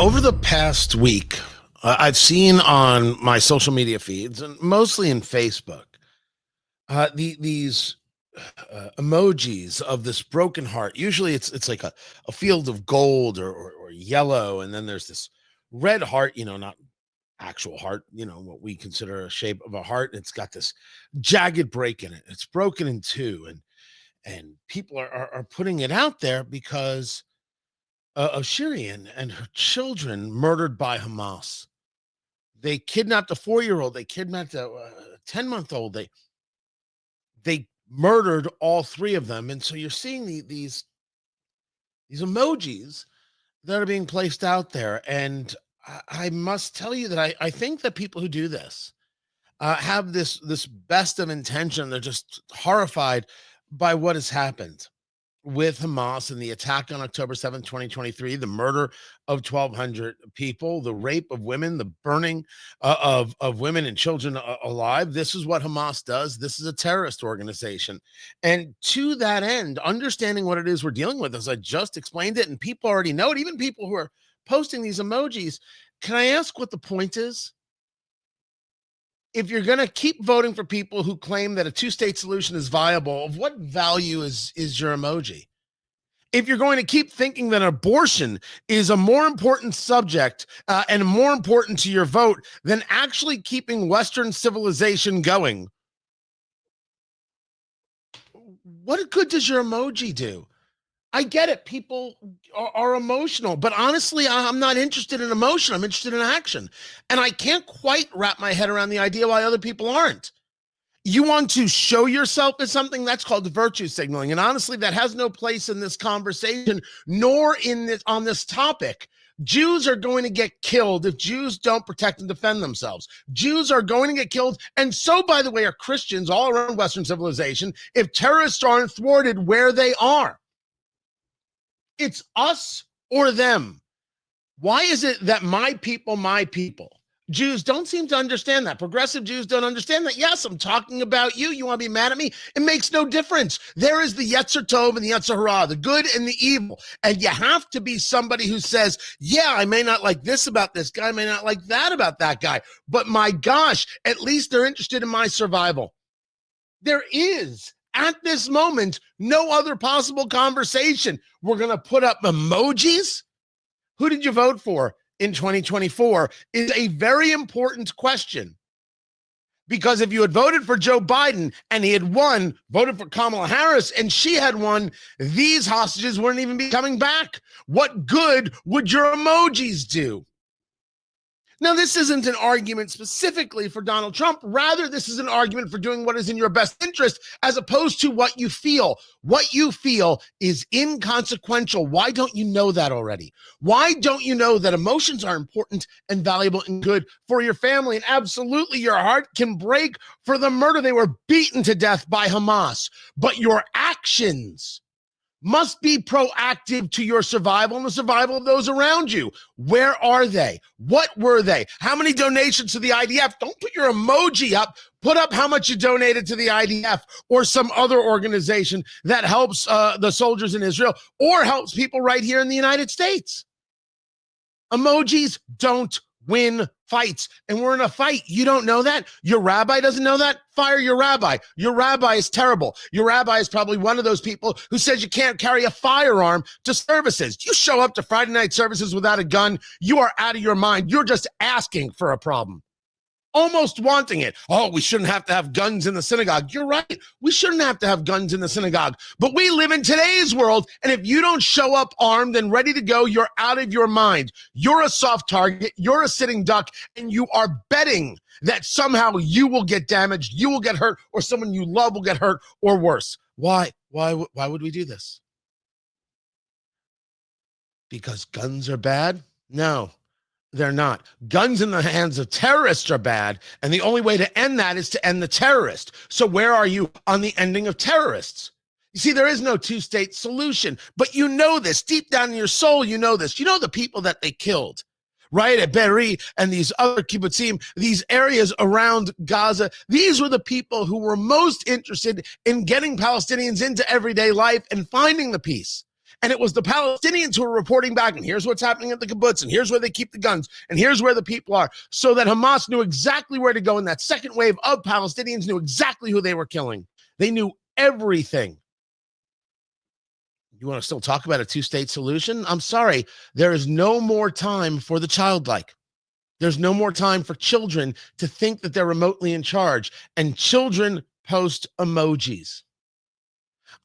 Over the past week, I've seen on my social media feeds and mostly in Facebook these emojis of this broken heart. Usually, it's like a field of gold or yellow, and then there's this red heart. Not actual heart. What we consider a shape of a heart. It's got this jagged break in it. It's broken in two, and people are putting it out there because of Shiri and her children murdered by Hamas. They kidnapped a 4-year-old. They kidnapped a 10-month-old. They murdered all three of them. And so you're seeing these emojis that are being placed out there. And I must tell you that I think that people who do this have this best of intention. They're just horrified by what has happened with Hamas and the attack on October 7th, 2023, the murder of 1,200 people, the rape of women, the burning of women and children alive. This is what Hamas does. This is a terrorist organization. And to that end, understanding what it is we're dealing with, as I just explained it, and people already know it, even people who are posting these emojis, can I ask what the point is? If you're going to keep voting for people who claim that a two-state solution is viable, of what value is your emoji? If you're going to keep thinking that abortion is a more important subject and more important to your vote than actually keeping Western civilization going, what good does your emoji do? I get it. People are emotional, but honestly, I'm not interested in emotion. I'm interested in action. And I can't quite wrap my head around the idea why other people aren't. You want to show yourself as something, that's called virtue signaling. And honestly, that has no place in this conversation, nor on this topic. Jews are going to get killed if Jews don't protect and defend themselves. Jews are going to get killed. And so, by the way, are Christians all around Western civilization if terrorists aren't thwarted where they are. It's us or them. Why is it that my people, Jews don't seem to understand that? Progressive Jews don't understand that. Yes, I'm talking about you. You want to be mad at me? It makes no difference. There is the Yetzer Tov and the Yetzer Hara, the good and the evil. And you have to be somebody who says, yeah, I may not like this about this guy, I may not like that about that guy, but my gosh, at least they're interested in my survival. There is, at this moment, no other possible conversation. We're going to put up emojis? Who did you vote for in 2024 is a very important question. Because if you had voted for Joe Biden and he had won, voted for Kamala Harris and she had won, these hostages wouldn't even be coming back. What good would your emojis do? Now, this isn't an argument specifically for Donald Trump. Rather, this is an argument for doing what is in your best interest as opposed to what you feel. What you feel is inconsequential. Why don't you know that already? Why don't you know that emotions are important and valuable and good for your family? And absolutely, your heart can break for the murder. They were beaten to death by Hamas. But your actions must be proactive to your survival and the survival of those around you. Where are they? What were they? How many donations to the IDF? Don't put your emoji up. Put up how much you donated to the IDF or some other organization that helps the soldiers in Israel or helps people right here in the United States. Emojis don't win fights. And we're in a fight. You don't know that? Your rabbi doesn't know that? Fire your rabbi. Your rabbi is terrible. Your rabbi is probably one of those people who says you can't carry a firearm to services. You show up to Friday night services without a gun, you are out of your mind. You're just asking for a problem. Almost wanting it. Oh, we shouldn't have to have guns in the synagogue. You're right. We shouldn't have to have guns in the synagogue. But we live in today's world, and if you don't show up armed and ready to go, you're out of your mind. You're a soft target. You're a sitting duck, and you are betting that somehow you will get damaged, you will get hurt, or someone you love will get hurt, or worse. Why? Why would we do this? Because guns are bad? No. They're not. Guns in the hands of terrorists are bad, and the only way to end that is to end the terrorist. So where are you on the ending of terrorists? You see, there is no two-state solution, but you know this. Deep down in your soul, you know this. You know the people that they killed, right? At Be'eri and these other kibbutzim, these areas around Gaza. These were the people who were most interested in getting Palestinians into everyday life and finding the peace. And it was the Palestinians who were reporting back, and here's what's happening at the kibbutz, and here's where they keep the guns, and here's where the people are, so that Hamas knew exactly where to go, and that second wave of Palestinians knew exactly who they were killing. They knew everything. You want to still talk about a two-state solution? I'm sorry. There is no more time for the childlike. There's no more time for children to think that they're remotely in charge. And children post emojis.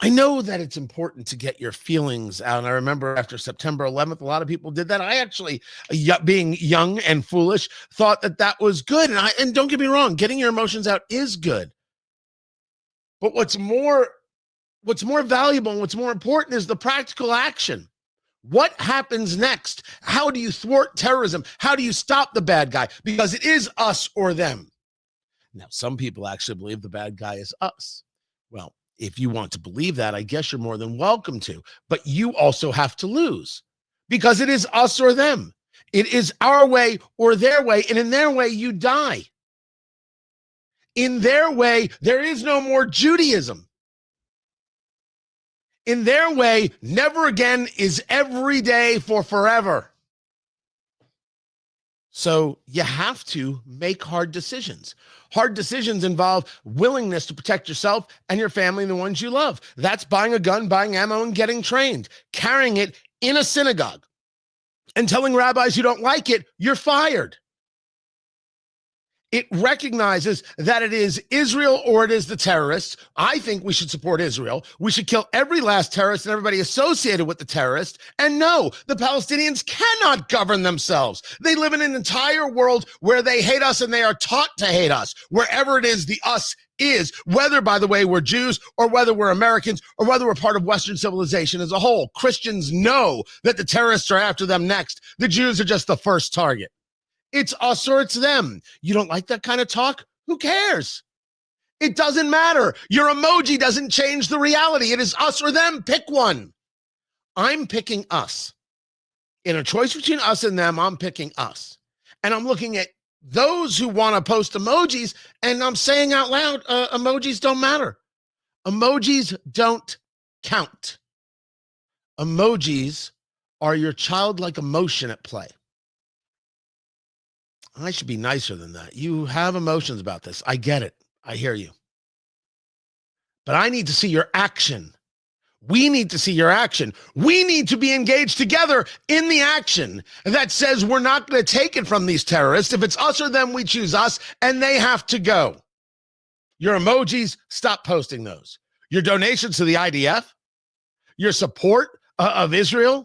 I know that it's important to get your feelings out. And I remember after September 11th, a lot of people did that. I actually, being young and foolish, thought that that was good. And don't get me wrong, getting your emotions out is good. But what's more valuable and what's more important is the practical action. What happens next? How do you thwart terrorism? How do you stop the bad guy? Because it is us or them. Now, some people actually believe the bad guy is us. Well, if you want to believe that, I guess you're more than welcome to. But you also have to lose because it is us or them. It is our way or their way. And in their way, you die. In their way, there is no more Judaism. In their way, never again is every day for forever. So you have to make hard decisions. Hard decisions involve willingness to protect yourself and your family and the ones you love. That's buying a gun, buying ammo, and getting trained. Carrying it in a synagogue and telling rabbis you don't like it, you're fired. It recognizes that it is Israel or it is the terrorists. I think we should support Israel. We should kill every last terrorist and everybody associated with the terrorist. And no, the Palestinians cannot govern themselves. They live in an entire world where they hate us and they are taught to hate us. Wherever it is, the us is, whether, by the way, we're Jews or whether we're Americans or whether we're part of Western civilization as a whole. Christians know that the terrorists are after them next. The Jews are just the first target. It's us or it's them. You don't like that kind of talk? Who cares? It doesn't matter. Your emoji doesn't change the reality. It is us or them. Pick one. I'm picking us. In a choice between us and them, I'm picking us. And I'm looking at those who want to post emojis, and I'm saying out loud, emojis don't matter. Emojis don't count. Emojis are your childlike emotion at play. I should be nicer than that. You have emotions about this. I get it. I hear you. But I need to see your action. We need to see your action. We need to be engaged together in the action that says we're not going to take it from these terrorists. If it's us or them, we choose us, and they have to go. Your emojis, stop posting those. Your donations to the IDF, your support of Israel,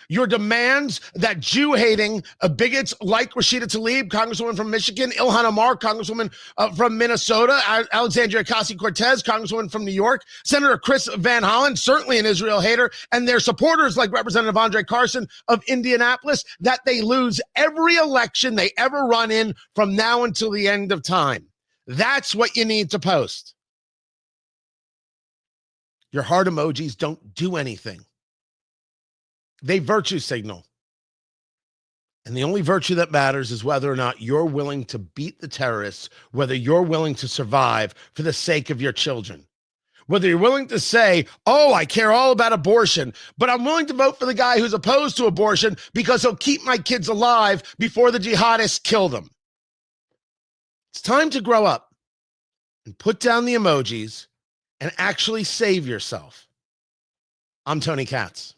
your demands that Jew-hating bigots like Rashida Tlaib, Congresswoman from Michigan, Ilhan Omar, Congresswoman from Minnesota, Alexandria Ocasio-Cortez, Congresswoman from New York, Senator Chris Van Hollen, certainly an Israel hater, and their supporters like Representative Andre Carson of Indianapolis, that they lose every election they ever run in from now until the end of time. That's what you need to post. Your heart emojis don't do anything. They virtue signal. And the only virtue that matters is whether or not you're willing to beat the terrorists, whether you're willing to survive for the sake of your children. Whether you're willing to say, oh, I care all about abortion, but I'm willing to vote for the guy who's opposed to abortion because he'll keep my kids alive before the jihadists kill them. It's time to grow up and put down the emojis and actually save yourself. I'm Tony Katz.